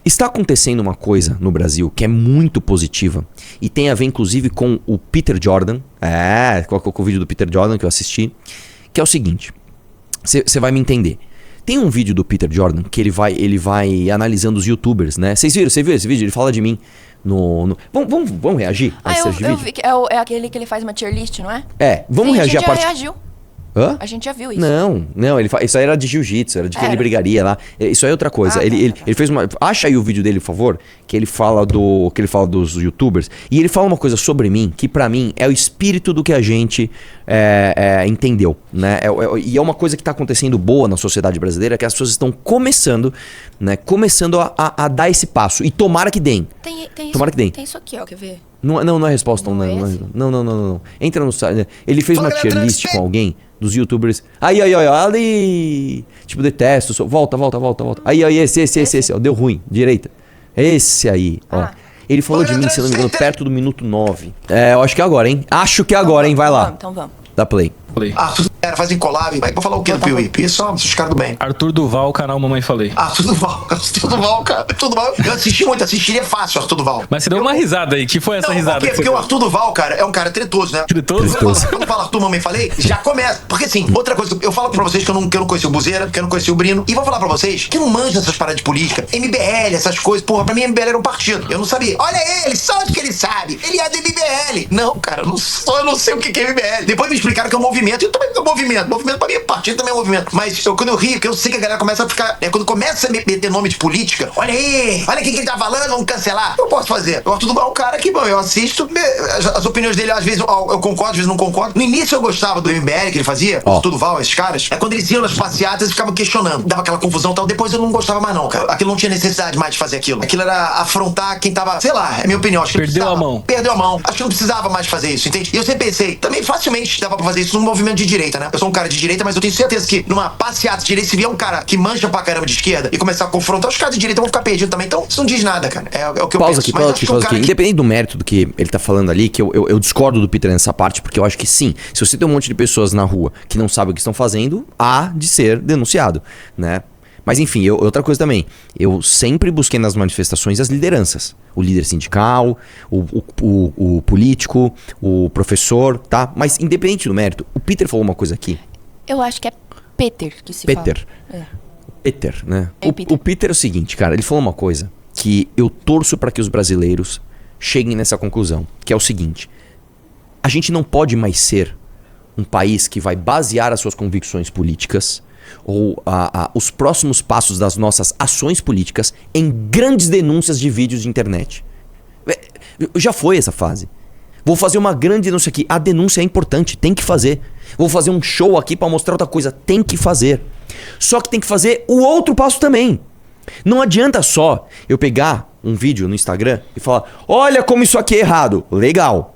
Está acontecendo uma coisa no Brasil que é muito positiva e tem a ver inclusive com o Peter Jordan. Colocou o vídeo do Peter Jordan que eu assisti, que é o seguinte, você vai me entender. Tem um vídeo do Peter Jordan que ele vai analisando os youtubers, né? Você viu esse vídeo? Ele fala de mim Vamos reagir a esse vídeo? Eu vi que é aquele que ele faz uma tier list, não é? Vamos reagir a parte... reagiu. Hã? A gente já viu isso. Não, isso aí era de jiu-jitsu, era de que ele brigaria lá. Isso aí é outra coisa. Ele fez uma. Acha aí o vídeo dele, por favor, que ele fala dos youtubers. E ele fala uma coisa sobre mim, que pra mim é o espírito do que a gente entendeu, né? E é uma coisa que tá acontecendo boa na sociedade brasileira, que as pessoas estão começando, né? Começando a dar esse passo. E tomara que deem. Tomara que deem. Tem isso aqui, ó, quer ver? Não é resposta, não. Entra no site. Ele fez uma tier list com alguém dos youtubers. Ali. Tipo, detesto. Volta. Aí, esse. Ó, deu ruim. Direita. Esse aí, ó. Ele falou de mim, se não me engano, perto do minuto 9. Eu acho que é agora, hein? Vai lá. Então vamos. Dá play. Arthur fazem collab. Vou falar o que do Piuí? Piuí só os caras do bem. Arthur Duval, canal Mamãe Falei. Arthur Duval, cara. Arthur Duval. Eu assistiria fácil Arthur Duval. Mas você deu uma risada aí. Que foi essa risada? Porque o Arthur Duval, cara, é um cara tretoso, né? Tretoso? Quando fala Arthur Mamãe Falei, já começa. Porque assim, outra coisa, eu falo pra vocês que eu não conheci o Buzeira, que eu não conheci o Brino. E vou falar pra vocês que eu não manjo essas paradas de política. MBL, essas coisas. Porra, pra mim MBL era um partido. Eu não sabia. Olha ele, só onde que ele sabe. Ele é do MBL. Não, cara, eu não sei o que é MBL. Depois me explicaram que é um movimento. Eu também é um movimento. Movimento pra mim, partido também é um movimento. Mas quando eu rio, porque eu sei que a galera começa a ficar. Quando começa a meter nome de política, olha aí, olha quem que ele tá falando, vamos cancelar. Eu posso fazer. O Arthur Duval é um cara que, bom, eu assisto. As opiniões dele, às vezes eu concordo, às vezes não concordo. No início eu gostava do MBL que ele fazia, o Arthur Duval, esses caras. Quando eles iam nas passeatas, eles ficavam questionando. Dava aquela confusão e tal. Depois eu não gostava mais, não, cara. Aquilo não tinha necessidade mais de fazer aquilo. Aquilo era afrontar quem tava, sei lá, é minha opinião. Acho que Perdeu a mão. Acho que não precisava mais fazer isso, entende? E eu sempre pensei, também facilmente dava pra fazer isso num movimento de direita, né? Eu sou um cara de direita, mas eu tenho certeza que numa passeata de direita, se vier um cara que manja pra caramba de esquerda e começar a confrontar, os caras de direita vão ficar perdidos também. Então, isso não diz nada, cara. É o que eu penso. Pausa aqui. Independente do mérito do que ele tá falando ali, que eu discordo do Peter nessa parte, porque eu acho que sim, se você tem um monte de pessoas na rua que não sabem o que estão fazendo, há de ser denunciado, né? Mas enfim, outra coisa também, eu sempre busquei nas manifestações as lideranças. O líder sindical, o político, o professor, tá? Mas independente do mérito, o Peter falou uma coisa aqui. Eu acho que é Peter que se fala. Peter, né? Peter. O Peter é o seguinte, cara, ele falou uma coisa que eu torço para que os brasileiros cheguem nessa conclusão, que é o seguinte: a gente não pode mais ser um país que vai basear as suas convicções políticas ou os próximos passos das nossas ações políticas em grandes denúncias de vídeos de internet. Já foi essa fase. Vou fazer uma grande denúncia aqui. A denúncia é importante, tem que fazer. Vou fazer um show aqui para mostrar outra coisa, tem que fazer. Só que tem que fazer o outro passo também. Não adianta só eu pegar um vídeo no Instagram e falar: olha como isso aqui é errado. Legal,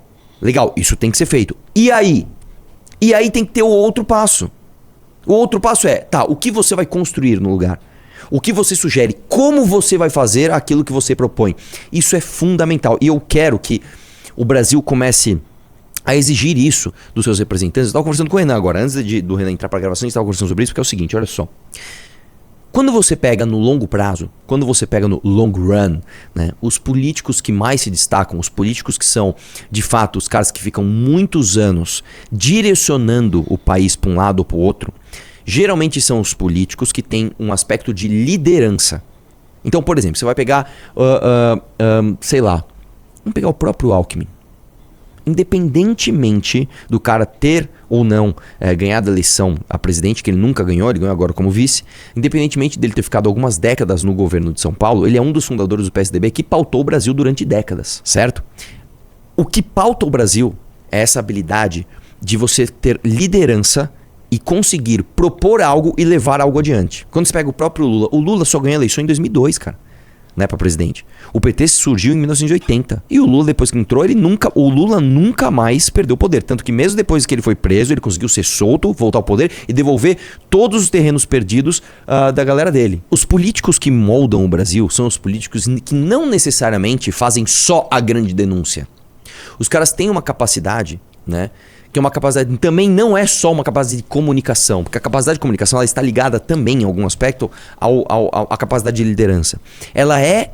isso tem que ser feito. E aí? E aí tem que ter o outro passo. O outro passo é, o que você vai construir no lugar? O que você sugere? Como você vai fazer aquilo que você propõe? Isso é fundamental. E eu quero que o Brasil comece a exigir isso dos seus representantes. Eu estava conversando com o Renan agora. Antes do Renan entrar para a gravação, a gente estava conversando sobre isso, porque é o seguinte, olha só. Quando você pega no longo prazo, quando você pega no long run, né, os políticos que mais se destacam, os políticos que são, de fato, os caras que ficam muitos anos direcionando o país para um lado ou para o outro, geralmente são os políticos que têm um aspecto de liderança. Então, por exemplo, você vai pegar, sei lá, vamos pegar o próprio Alckmin. Independentemente do cara ter ou não ganhado a eleição a presidente, que ele nunca ganhou, ele ganhou agora como vice, independentemente dele ter ficado algumas décadas no governo de São Paulo, ele é um dos fundadores do PSDB que pautou o Brasil durante décadas, certo? O que pauta o Brasil é essa habilidade de você ter liderança e conseguir propor algo e levar algo adiante. Quando você pega o próprio Lula, o Lula só ganhou a eleição em 2002, cara. Né, para presidente. O PT surgiu em 1980. E o Lula, depois que entrou, o Lula nunca mais perdeu o poder. Tanto que mesmo depois que ele foi preso, ele conseguiu ser solto, voltar ao poder e devolver todos os terrenos perdidos da galera dele. Os políticos que moldam o Brasil são os políticos que não necessariamente fazem só a grande denúncia. Os caras têm uma capacidade, né? Que é uma capacidade, também não é só uma capacidade de comunicação, porque a capacidade de comunicação ela está ligada também, em algum aspecto, à capacidade de liderança. Ela é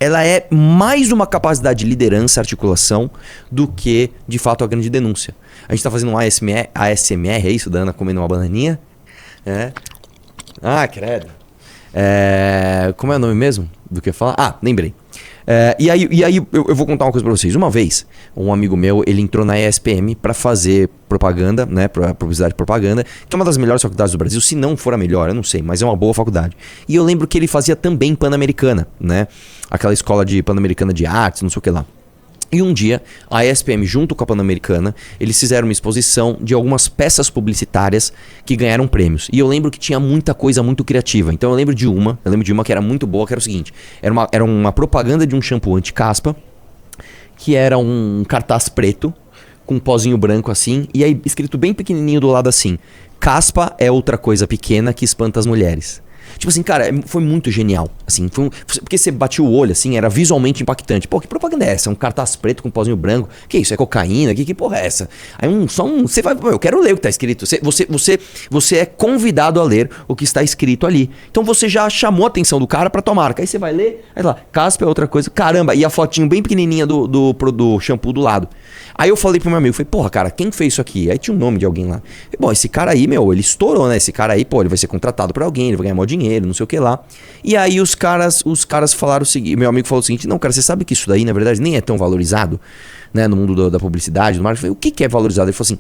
ela é mais uma capacidade de liderança, articulação, do que, de fato, a grande denúncia. A gente tá fazendo um ASMR, é isso, da Ana comendo uma bananinha? Ah, credo. Como é o nome mesmo do que eu falar? Ah, lembrei. E aí eu vou contar uma coisa pra vocês. Uma vez, um amigo meu, ele entrou na ESPM pra fazer propaganda, né, pra publicidade e propaganda, que é uma das melhores faculdades do Brasil, se não for a melhor, eu não sei, mas é uma boa faculdade. E eu lembro que ele fazia também Pan-Americana, né, aquela escola de Pan-Americana de artes, não sei o que lá. E um dia, a ESPM, junto com a Pan-Americana, eles fizeram uma exposição de algumas peças publicitárias que ganharam prêmios. E eu lembro que tinha muita coisa muito criativa. Então eu lembro de uma que era muito boa, que era o seguinte. Era uma propaganda de um shampoo anti-caspa, que era um cartaz preto, com um pozinho branco assim, e aí escrito bem pequenininho do lado assim: caspa é outra coisa pequena que espanta as mulheres. Tipo assim, cara, foi muito genial. Assim, porque você batia o olho, assim, era visualmente impactante. Pô, que propaganda é essa? Um cartaz preto com um pozinho branco. Que isso? É cocaína? Que porra é essa? Aí você vai, eu quero ler o que tá escrito. Você é convidado a ler o que está escrito ali. Então você já chamou a atenção do cara pra tua marca. Aí você vai ler, aí lá, caspa é outra coisa. Caramba, e a fotinho bem pequenininha do shampoo do lado. Aí eu falei pro meu amigo, falei, porra, cara, quem fez isso aqui? Aí tinha um nome de alguém lá. E, bom, esse cara aí, meu, ele estourou, né? Esse cara aí, pô, ele vai ser contratado por alguém, ele vai ganhar maior dinheiro, não sei o que lá. E aí os caras falaram o seguinte, meu amigo falou o seguinte: não, cara, você sabe que isso daí, na verdade, nem é tão valorizado, né, no mundo da publicidade, do marketing. Eu falei, o que é valorizado? Ele falou assim,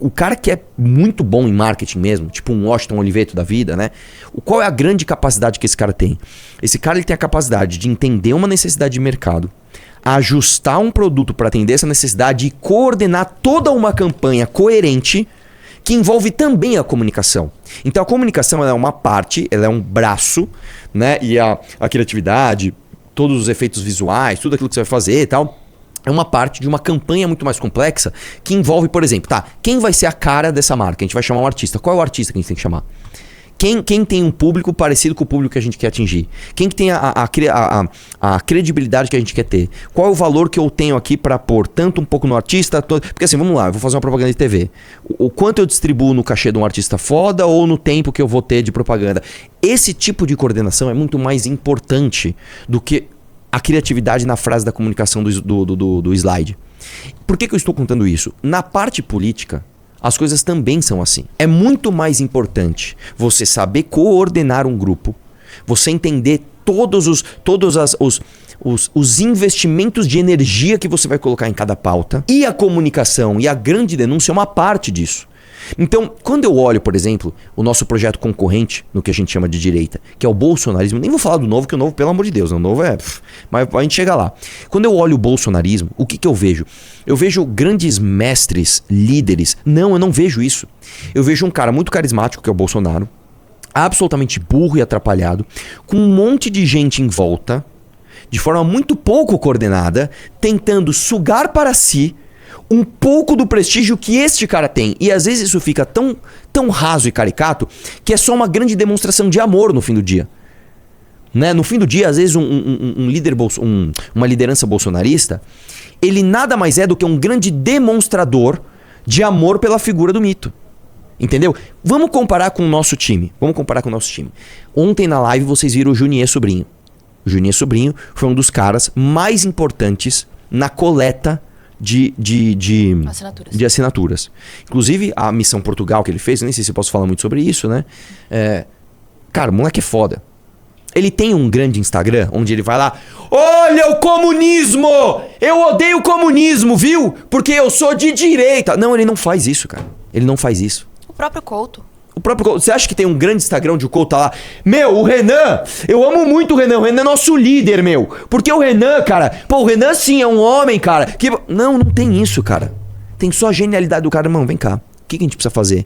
o cara que é muito bom em marketing mesmo, tipo um Washington Oliveto da vida, né? Qual é a grande capacidade que esse cara tem? Esse cara, ele tem a capacidade de entender uma necessidade de mercado, ajustar um produto para atender essa necessidade e coordenar toda uma campanha coerente que envolve também a comunicação. Então a comunicação, ela é uma parte, ela é um braço, né? E a criatividade, todos os efeitos visuais, tudo aquilo que você vai fazer e tal, é uma parte de uma campanha muito mais complexa que envolve, por exemplo, quem vai ser a cara dessa marca? A gente vai chamar um artista. Qual é o artista que a gente tem que chamar? Quem tem um público parecido com o público que a gente quer atingir? Quem que tem a credibilidade que a gente quer ter? Qual é o valor que eu tenho aqui para pôr tanto um pouco no artista? Porque assim, vamos lá, eu vou fazer uma propaganda de TV. O quanto eu distribuo no cachê de um artista foda ou no tempo que eu vou ter de propaganda? Esse tipo de coordenação é muito mais importante do que a criatividade na frase da comunicação do slide. Por que eu estou contando isso? Na parte política, as coisas também são assim. É muito mais importante você saber coordenar um grupo, você entender todos os investimentos de energia que você vai colocar em cada pauta, e a comunicação e a grande denúncia é uma parte disso. Então, quando eu olho, por exemplo, o nosso projeto concorrente, no que a gente chama de direita, que é o bolsonarismo, nem vou falar do Novo, que o Novo, pelo amor de Deus, o Novo mas a gente chega lá. Quando eu olho o bolsonarismo, o que eu vejo? Eu vejo grandes mestres, líderes. Não, eu não vejo isso. Eu vejo um cara muito carismático, que é o Bolsonaro, absolutamente burro e atrapalhado, com um monte de gente em volta, de forma muito pouco coordenada, tentando sugar para si um pouco do prestígio que este cara tem. E às vezes isso fica tão raso e caricato que é só uma grande demonstração de amor no fim do dia. Né? No fim do dia, às vezes uma liderança bolsonarista, ele nada mais é do que um grande demonstrador de amor pela figura do mito. Entendeu? Vamos comparar com o nosso time. Ontem na live vocês viram o Junier Sobrinho. O Junier Sobrinho foi um dos caras mais importantes na coleta de assinaturas. Inclusive, a Missão Portugal que ele fez, eu nem sei se eu posso falar muito sobre isso, né? Cara, o moleque é foda. Ele tem um grande Instagram, onde ele vai lá: olha o comunismo! Eu odeio o comunismo, viu? Porque eu sou de direita. Não, ele não faz isso, cara. Ele não faz isso. O próprio Couto. Você acha que tem um grande Instagram onde o Couto tá lá? Meu, o Renan, eu amo muito o Renan é nosso líder, meu. Porque o Renan, cara, pô, o Renan sim é um homem, cara. Não tem isso, cara. Tem só a genialidade do cara. Irmão, vem cá. O que a gente precisa fazer?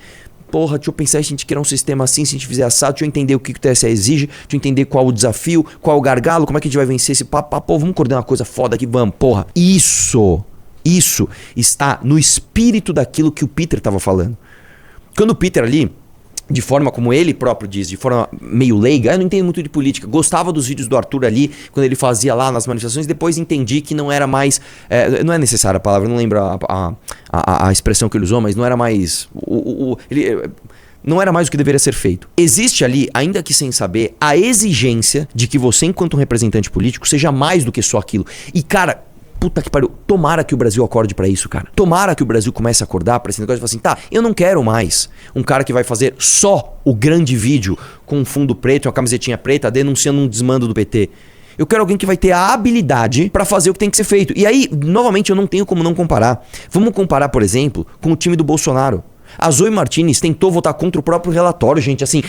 Porra, deixa eu pensar se a gente criar um sistema assim, se a gente fizer assado, deixa eu entender o que o TSE exige, deixa eu entender qual o desafio, qual o gargalo, como é que a gente vai vencer esse papo, pô, vamos coordenar uma coisa foda aqui, vamos, porra. Isso está no espírito daquilo que o Peter tava falando. Quando o Peter ali, de forma como ele próprio diz, de forma meio leiga, eu não entendo muito de política, gostava dos vídeos do Arthur ali, quando ele fazia lá nas manifestações, depois entendi que não era mais, não é necessária a palavra, não lembro a expressão que ele usou, mas não era mais, Não era mais o que deveria ser feito. Existe ali, ainda que sem saber, a exigência de que você, enquanto um representante político, seja mais do que só aquilo. E, cara, puta que pariu, tomara que o Brasil acorde pra isso, cara. Tomara que o Brasil comece a acordar pra esse negócio e falar assim, tá, eu não quero mais um cara que vai fazer só o grande vídeo com um fundo preto e uma camisetinha preta denunciando um desmando do PT. Eu quero alguém que vai ter a habilidade pra fazer o que tem que ser feito. E aí, novamente, eu não tenho como não comparar. Vamos comparar, por exemplo, com o time do Bolsonaro. A Zoe Martinez tentou votar contra o próprio relatório, gente. Assim,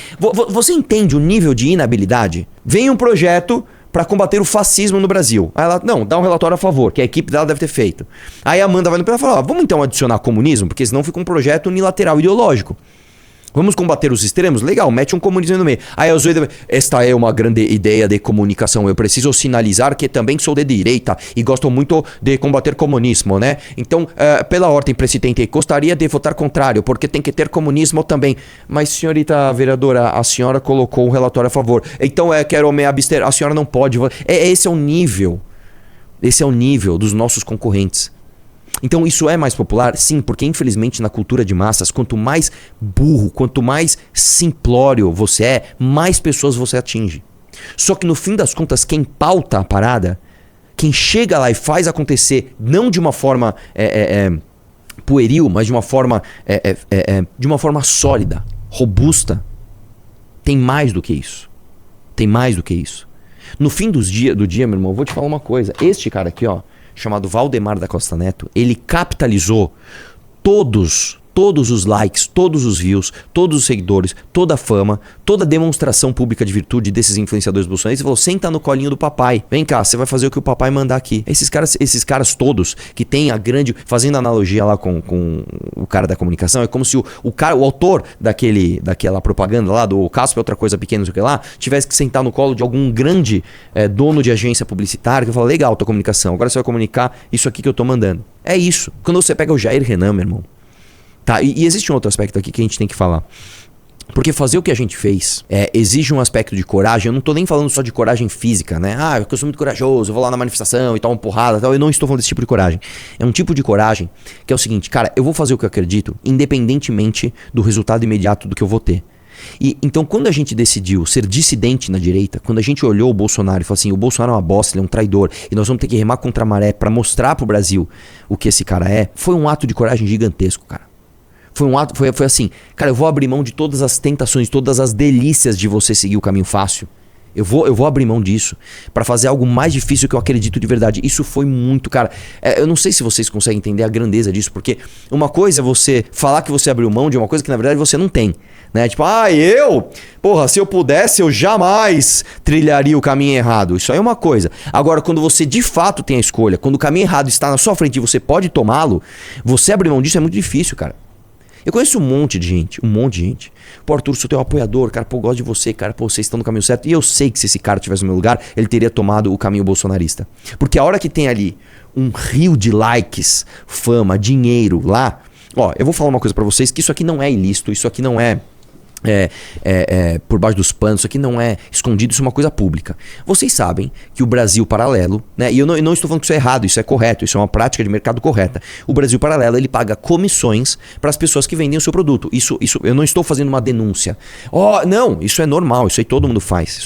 você entende o nível de inabilidade? Vem um projeto pra combater o fascismo no Brasil. Aí ela, não, dá um relatório a favor, que a equipe dela deve ter feito. Aí a Amanda vai no pé e fala, vamos então adicionar comunismo, porque senão fica um projeto unilateral ideológico. Vamos combater os extremos? Legal, mete um comunismo no meio. Aí a Zoe, esta é uma grande ideia de comunicação. Eu preciso sinalizar que também sou de direita e gosto muito de combater comunismo, né? Então, pela ordem, presidente, gostaria de votar contrário, porque tem que ter comunismo também. Mas, senhorita vereadora, a senhora colocou um relatório a favor. Então, quero me abster. A senhora não pode. Esse é o nível. Esse é o nível dos nossos concorrentes. Então isso é mais popular? Sim, porque infelizmente na cultura de massas, quanto mais burro, quanto mais simplório você é, mais pessoas você atinge. Só que no fim das contas, quem pauta a parada, quem chega lá e faz acontecer, não de uma forma pueril, mas de uma forma sólida, robusta, tem mais do que isso. Tem mais do que isso. No fim do dia, meu irmão, eu vou te falar uma coisa. Este cara aqui, ó, chamado Valdemar da Costa Neto, ele capitalizou todos os likes, todos os views, todos os seguidores, toda a fama, toda a demonstração pública de virtude desses influenciadores bolsonaristas. Ele falou, senta no colinho do papai, vem cá, você vai fazer o que o papai mandar aqui. Esses caras todos que tem a grande, fazendo analogia lá com o cara da comunicação, é como se o autor daquela propaganda lá do Casper é outra coisa pequena, não sei o que lá, tivesse que sentar no colo de algum grande dono de agência publicitária que fala, legal, tua comunicação, agora você vai comunicar isso aqui que eu tô mandando. É isso. Quando você pega o Jair Renan, meu irmão, tá, e existe um outro aspecto aqui que a gente tem que falar. Porque fazer o que a gente fez exige um aspecto de coragem. Eu não tô nem falando só de coragem física, né? Eu sou muito corajoso, eu vou lá na manifestação e tal, uma porrada e tal. Eu não estou falando desse tipo de coragem. É um tipo de coragem que é o seguinte, cara, eu vou fazer o que eu acredito, independentemente do resultado imediato do que eu vou ter. E então quando a gente decidiu ser dissidente na direita, quando a gente olhou o Bolsonaro e falou assim, o Bolsonaro é uma bosta, ele é um traidor e nós vamos ter que remar contra a maré pra mostrar pro Brasil o que esse cara é, foi um ato de coragem gigantesco, cara. Foi um ato, foi assim, cara, eu vou abrir mão de todas as tentações, todas as delícias de você seguir o caminho fácil. Eu vou abrir mão disso pra fazer algo mais difícil que eu acredito de verdade. Isso foi muito, cara. Eu não sei se vocês conseguem entender a grandeza disso, porque uma coisa é você falar que você abriu mão de uma coisa que na verdade você não tem, né? Tipo, se eu pudesse, eu jamais trilharia o caminho errado. Isso aí é uma coisa. Agora, quando você de fato tem a escolha, quando o caminho errado está na sua frente e você pode tomá-lo, você abrir mão disso é muito difícil, cara. Eu conheço um monte de gente. Pô, Arthur, sou teu apoiador, cara, pô, gosto de você, cara, pô, vocês estão no caminho certo. E eu sei que se esse cara estivesse no meu lugar, ele teria tomado o caminho bolsonarista. Porque a hora que tem ali um rio de likes, fama, dinheiro lá, ó, eu vou falar uma coisa pra vocês, que isso aqui não é ilícito, isso aqui não é por baixo dos panos, isso aqui não é escondido, isso é uma coisa pública. Vocês sabem que o Brasil Paralelo, né, e eu não estou falando que isso é errado, isso é correto, isso é uma prática de mercado correta. O Brasil Paralelo, ele paga comissões para as pessoas que vendem o seu produto. Isso eu não estou fazendo uma denúncia. Não, isso é normal, isso aí todo mundo faz,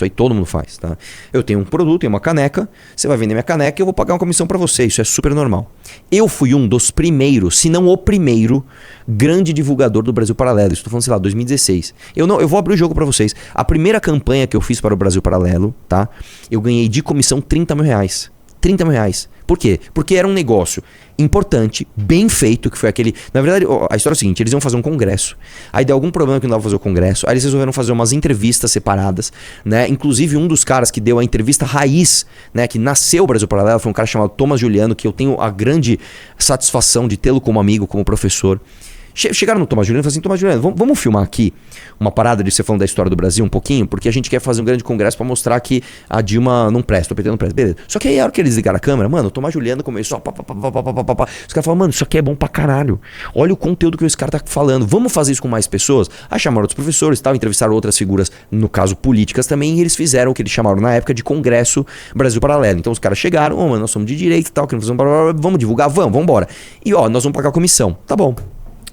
tá? Eu tenho um produto, tenho uma caneca, você vai vender minha caneca e eu vou pagar uma comissão para você, isso é super normal. Eu fui um dos primeiros, se não o primeiro, grande divulgador do Brasil Paralelo. Estou falando, sei lá, 2016. Eu vou abrir o jogo pra vocês. A primeira campanha que eu fiz para o Brasil Paralelo, tá? Eu ganhei de comissão 30 mil reais. 30 mil reais. Por quê? Porque era um negócio importante, bem feito, que foi aquele... Na verdade, a história é a seguinte, eles iam fazer um congresso. Aí deu algum problema que não dava pra fazer o congresso. Aí eles resolveram fazer umas entrevistas separadas, né? Inclusive, um dos caras que deu a entrevista raiz, né? Que nasceu o Brasil Paralelo, foi um cara chamado Thomas Juliano, que eu tenho a grande satisfação de tê-lo como amigo, como professor. Chegaram no Thomas Juliano e falaram assim, Thomas Juliano, vamos filmar aqui uma parada de você falando da história do Brasil um pouquinho, porque a gente quer fazer um grande congresso pra mostrar que a Dilma não presta, o PT não presta, beleza. Só que aí a hora que eles ligaram a câmera, mano, o Thomas Juliano começou os caras falaram, mano, isso aqui é bom pra caralho, olha o conteúdo que esse cara tá falando, vamos fazer isso com mais pessoas? Aí chamaram outros professores e tal, entrevistaram outras figuras, no caso políticas também, e eles fizeram o que eles chamaram na época de Congresso Brasil Paralelo. Então os caras chegaram, mano, nós somos de direita e tal, queremos fazer vamos divulgar, vamos embora. E nós vamos pagar a comissão, tá bom.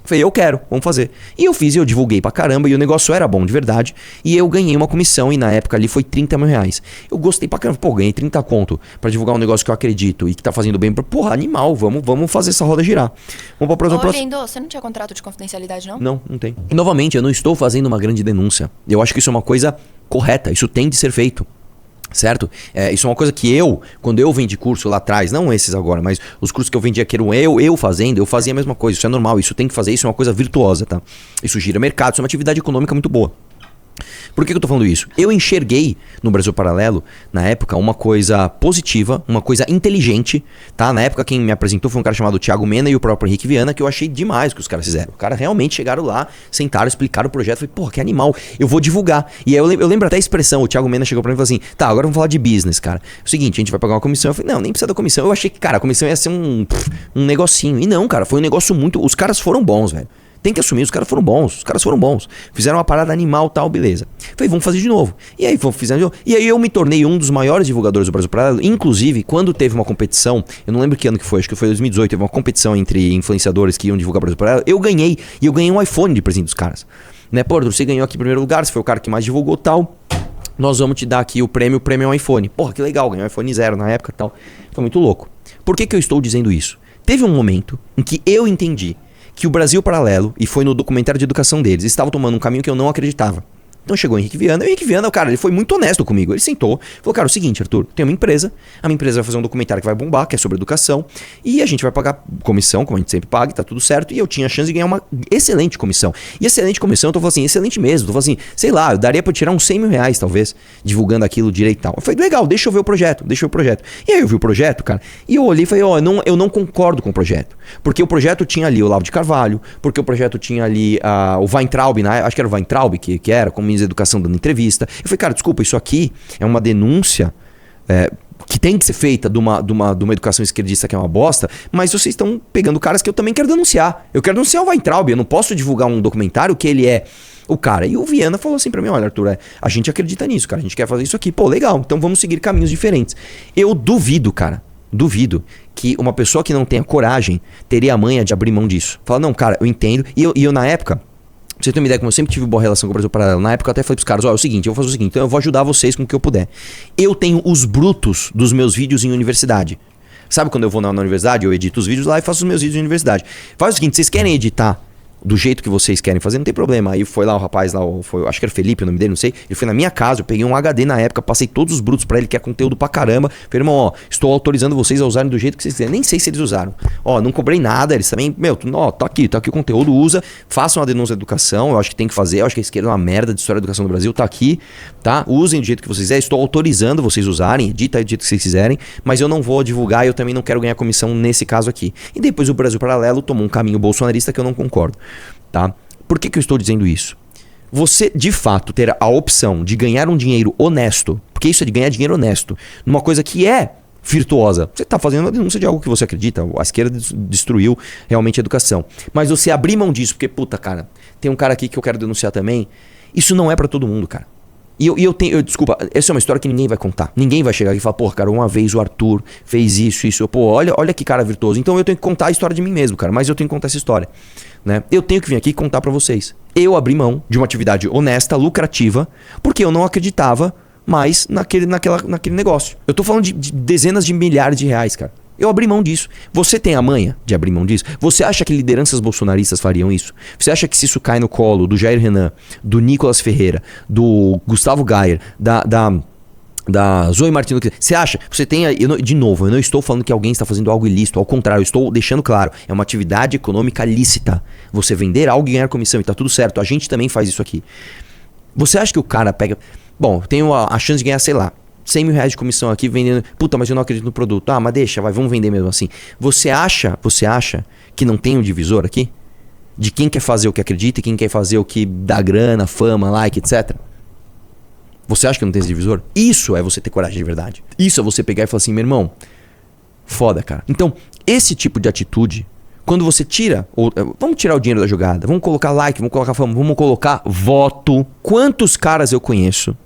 Falei, eu quero, vamos fazer. E eu fiz e eu divulguei pra caramba e o negócio era bom de verdade. E eu ganhei uma comissão e na época ali foi 30 mil reais. Eu gostei pra caramba. Pô, ganhei 30 conto pra divulgar um negócio que eu acredito e que tá fazendo bem. Porra, animal, vamos fazer essa roda girar. Vamos pra próxima. Lindo, você não tinha contrato de confidencialidade, não? Não tem. E novamente, eu não estou fazendo uma grande denúncia. Eu acho que isso é uma coisa correta, isso tem de ser feito. Certo? Isso é uma coisa que quando eu vendi curso lá atrás, não esses agora, mas os cursos que eu vendia que eram eu fazendo, eu fazia a mesma coisa. Isso é normal, isso tem que fazer, isso é uma coisa virtuosa, tá? Isso gira mercado, isso é uma atividade econômica muito boa. Por que eu tô falando isso? Eu enxerguei no Brasil Paralelo, na época, uma coisa positiva, uma coisa inteligente, tá? Na época quem me apresentou foi um cara chamado Thiago Mena e o próprio Henrique Viana, que eu achei demais o que os caras fizeram. Os caras realmente chegaram lá, sentaram, explicaram o projeto, falei, porra, que animal, eu vou divulgar. E aí eu lembro até a expressão, o Thiago Mena chegou pra mim e falou assim, tá, agora vamos falar de business, cara. É o seguinte, a gente vai pagar uma comissão. Eu falei, não, nem precisa da comissão. Eu achei que, cara, a comissão ia ser um negocinho. E não, cara, foi um negócio muito... Os caras foram bons, velho. Tem que assumir, os caras foram bons. Fizeram uma parada animal, tal, beleza. Falei, vamos fazer de novo. E aí, fizeram de novo. E aí eu me tornei um dos maiores divulgadores do Brasil Paralelo. Inclusive, quando teve uma competição, eu não lembro que ano que foi, acho que foi 2018, teve uma competição entre influenciadores que iam divulgar o Brasil Paralelo. Eu ganhei um iPhone de presente dos caras. Né, pô, você ganhou aqui em primeiro lugar, você foi o cara que mais divulgou, tal. Nós vamos te dar aqui o prêmio é um iPhone. Porra, que legal, ganhei um iPhone 0 na época, tal. Foi muito louco. Por que eu estou dizendo isso? Teve um momento em que eu entendi que o Brasil Paralelo, e foi no documentário de educação deles, estava tomando um caminho que eu não acreditava. Então chegou o Henrique Viana, e o Henrique Viana, cara, ele foi muito honesto comigo. Ele sentou, falou, cara, é o seguinte, Arthur, tem uma empresa, a minha empresa vai fazer um documentário que vai bombar, que é sobre educação, e a gente vai pagar comissão, como a gente sempre paga, tá tudo certo, e eu tinha a chance de ganhar uma excelente comissão. E excelente comissão, eu tô falando assim, excelente mesmo, tô falando assim, sei lá, eu daria pra tirar uns 100 mil reais, talvez, divulgando aquilo direito e tal. Eu falei, legal, deixa eu ver o projeto. E aí eu vi o projeto, cara, e eu olhei e falei, eu não concordo com o projeto. Porque o projeto tinha ali o Olavo de Carvalho, porque o projeto tinha ali o Weintraub, acho que era o Weintraub que era, como ministro da Educação, dando entrevista. Eu falei, cara, desculpa, isso aqui é uma denúncia que tem que ser feita de uma educação esquerdista que é uma bosta, mas vocês estão pegando caras que eu também quero denunciar. Eu quero denunciar o Weintraub, eu não posso divulgar um documentário que ele é o cara. E o Viana falou assim pra mim, olha, Arthur, a gente acredita nisso, cara, a gente quer fazer isso aqui. Pô, legal, então vamos seguir caminhos diferentes. Eu duvido, cara, que uma pessoa que não tenha coragem teria a manha de abrir mão disso. Fala, não, cara, eu entendo. E eu na época, pra você ter uma ideia, como eu sempre tive boa relação com o Brasil Paralelo, na época eu até falei pros caras, ó, é o seguinte, eu vou fazer o seguinte, então eu vou ajudar vocês com o que eu puder. Eu tenho os brutos dos meus vídeos em universidade. Sabe quando eu vou na universidade, eu edito os vídeos lá e faço os meus vídeos em universidade. Faz o seguinte, vocês querem editar do jeito que vocês querem fazer, não tem problema. Aí foi lá o rapaz, acho que era Felipe o nome dele, não sei. Ele foi na minha casa, eu peguei um HD na época, passei todos os brutos pra ele, que é conteúdo pra caramba. Falei, irmão, ó, estou autorizando vocês a usarem do jeito que vocês quiserem. Nem sei se eles usaram. Ó, não cobrei nada, eles também, tá aqui o conteúdo, usa. Façam a denúncia da educação, eu acho que tem que fazer. Eu acho que a esquerda é uma merda de história da educação do Brasil, tá aqui, tá? Usem do jeito que vocês quiserem, estou autorizando vocês usarem, edita do jeito que vocês quiserem, mas eu não vou divulgar e eu também não quero ganhar comissão nesse caso aqui. E depois o Brasil Paralelo tomou um caminho bolsonarista que eu não concordo, tá? Por que eu estou dizendo isso? Você, de fato, ter a opção de ganhar um dinheiro honesto, porque isso é de ganhar dinheiro honesto, numa coisa que é virtuosa. Você está fazendo uma denúncia de algo que você acredita. A esquerda destruiu realmente a educação. Mas você abrir mão disso, porque, puta, cara, tem um cara aqui que eu quero denunciar também. Isso não é pra todo mundo, cara. Desculpa, essa é uma história que ninguém vai contar. Ninguém vai chegar aqui e falar, porra, cara, uma vez o Arthur fez isso. Pô, olha que cara virtuoso. Então eu tenho que contar a história de mim mesmo, cara. Mas eu tenho que contar essa história, né? Eu tenho que vir aqui e contar pra vocês. Eu abri mão de uma atividade honesta, lucrativa, porque eu não acreditava mais naquele negócio. Eu tô falando de dezenas de milhares de reais, cara. Eu abri mão disso. Você tem a manha de abrir mão disso? Você acha que lideranças bolsonaristas fariam isso? Você acha que se isso cai no colo do Jair Renan, do Nicolas Ferreira, do Gustavo Gayer, da Zoe Martino, você acha? Você tem, de novo, eu não estou falando que alguém está fazendo algo ilícito, ao contrário, eu estou deixando claro, é uma atividade econômica lícita. Você vender algo e ganhar comissão, e tá tudo certo, a gente também faz isso aqui. Você acha que o cara pega... Bom, tenho a chance de ganhar, sei lá, 100 mil reais de comissão aqui vendendo... Puta, mas eu não acredito no produto. Ah, mas deixa, vamos vender mesmo assim. Você acha que não tem um divisor aqui? De quem quer fazer o que acredita e quem quer fazer o que dá grana, fama, like, etc. Você acha que não tem esse divisor? Isso é você ter coragem de verdade. Isso é você pegar e falar assim, meu irmão, foda, cara. Então, esse tipo de atitude, quando você tira... vamos tirar o dinheiro da jogada, vamos colocar like, vamos colocar fama, vamos colocar voto. Quantos caras eu conheço,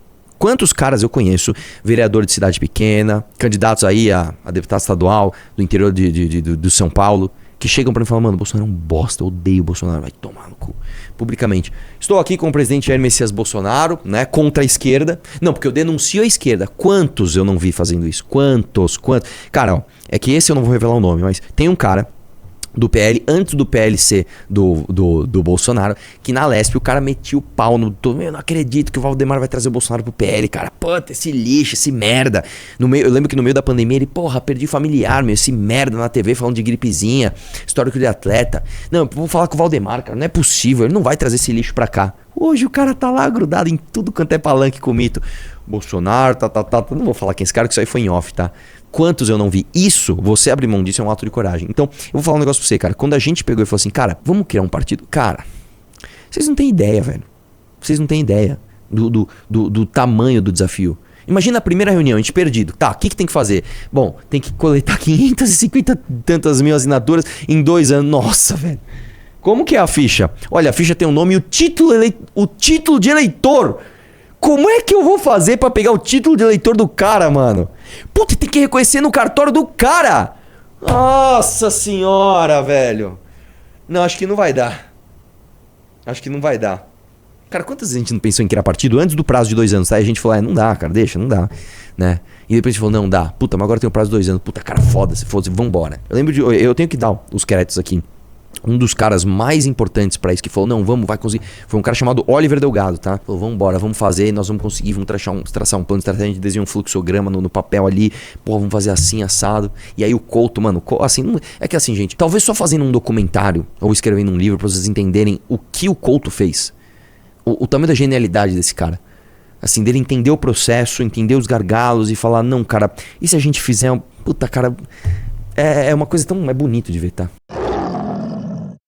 vereador de cidade pequena, candidatos aí a deputado estadual do interior de São Paulo, que que chegam pra mim e falam, mano, Bolsonaro é um bosta, eu odeio o Bolsonaro, vai tomar no cu. Publicamente. Estou aqui com o presidente Jair Messias Bolsonaro, né? Contra a esquerda. Não, porque eu denuncio a esquerda. Quantos eu não vi fazendo isso? Quantos? Cara, ó, é que esse eu não vou revelar o nome, mas tem um cara do PL, antes do PL ser do Bolsonaro, que na Lespe o cara metia o pau no... Eu não acredito que o Valdemar vai trazer o Bolsonaro pro PL, cara. Puta, esse lixo, esse merda. Eu lembro que no meio da pandemia ele, porra, perdi familiar, meu, esse merda na TV falando de gripezinha, histórico de atleta. Não, eu vou falar com o Valdemar, cara, não é possível, ele não vai trazer esse lixo pra cá. Hoje o cara tá lá grudado em tudo quanto é palanque com mito. Bolsonaro, não vou falar quem é esse cara, que isso aí foi em off, tá? Quantos eu não vi? Isso, você abrir mão disso é um ato de coragem. Então, eu vou falar um negócio pra você, cara. Quando a gente pegou e falou assim, cara, vamos criar um partido. Cara, vocês não têm ideia, velho. Vocês não têm ideia do tamanho do desafio. Imagina a primeira reunião, a gente perdido. Tá, o que tem que fazer? Bom, tem que coletar 550 tantas mil assinaturas em 2 anos. Nossa, velho. Como que é a ficha? Olha, a ficha tem um nome e o título de eleitor. Como é que eu vou fazer pra pegar o título de eleitor do cara, mano? Puta, tem que reconhecer no cartório do cara. Nossa senhora, velho. Não, acho que não vai dar. Acho que não vai dar. Cara, quantas vezes a gente não pensou em criar partido antes do prazo de 2 anos, tá? E a gente falou, não dá, cara, deixa, não dá, né? E depois a gente falou, não dá. Puta, mas agora tem um prazo de 2 anos. Puta, cara, foda-se, vambora. Eu tenho que dar os créditos aqui. Um dos caras mais importantes pra isso que falou, não, vai conseguir. Foi um cara chamado Oliver Delgado, tá? Falou, vambora, vamos fazer, nós vamos conseguir, vamos traçar um plano de estratégia, a gente desenha um fluxograma no papel ali, pô, vamos fazer assim, assado. E aí o Couto, mano, assim, é que assim, gente, talvez só fazendo um documentário ou escrevendo um livro pra vocês entenderem o que o Couto fez. O tamanho da genialidade desse cara. Assim, dele entender o processo, entender os gargalos e falar, não, cara, e se a gente fizer, puta, cara, é uma coisa tão, é bonito de ver, tá?